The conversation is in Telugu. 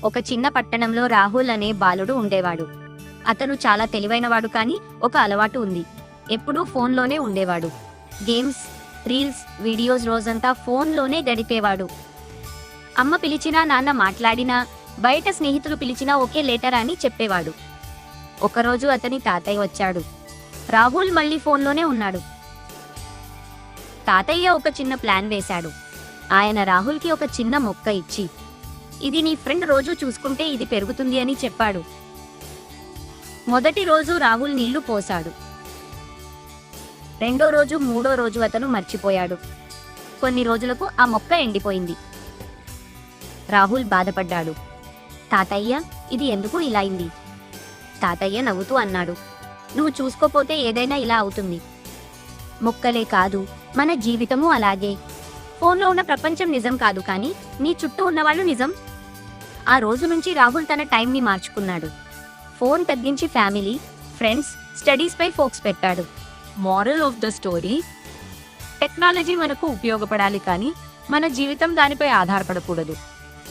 ఒక చిన్న పట్టణంలో రాహుల్ అనే బాలుడు ఉండేవాడు. అతను చాలా తెలివైనవాడు, కానీ ఒక అలవాటు ఉంది. ఎప్పుడూ ఫోన్లోనే ఉండేవాడు. గేమ్స్, రీల్స్, వీడియోస్, రోజంతా ఫోన్లోనే గడిపేవాడు. అమ్మ పిలిచినా, నాన్న మాట్లాడినా, బయట స్నేహితులు పిలిచినా ఒకే లెటర్ అని చెప్పేవాడు. ఒకరోజు అతని తాతయ్య వచ్చాడు. రాహుల్ మళ్ళీ ఫోన్లోనే ఉన్నాడు. తాతయ్య ఒక చిన్న ప్లాన్ వేశాడు. ఆయన రాహుల్కి ఒక చిన్న మొక్క ఇచ్చి, ఇది నీ ఫ్రెండ్ రోజు చూసుకుంటే ఇది పెరుగుతుంది అని చెప్పాడు. మొదటి రోజు రాహుల్ నీళ్లు పోశాడు. రెండో రోజు, మూడో రోజు అతను మర్చిపోయాడు. కొన్ని రోజులకు ఆ మొక్క ఎండిపోయింది. రాహుల్ బాధపడ్డాడు. తాతయ్య, ఇది ఎందుకు ఇలా అయింది? తాతయ్య నవ్వుతూ అన్నాడు, నువ్వు చూసుకోపోతే ఏదైనా ఇలా అవుతుంది. మొక్కలే కాదు, మన జీవితము అలాగే. ఫోన్లో ఉన్న ప్రపంచం నిజం కాదు, కానీ నీ చుట్టూ ఉన్నవాళ్ళు నిజం. ఆ రోజు నుంచి రాహుల్ తన టైంని మార్చుకున్నాడు. ఫోన్ తగ్గించి ఫ్యామిలీ, ఫ్రెండ్స్, స్టడీస్ పై ఫోకస్ పెట్టాడు. Moral of the story: technology మనకు ఉపయోగపడాలి, కానీ మన జీవితం దానిపై ఆధారపడకూడదు.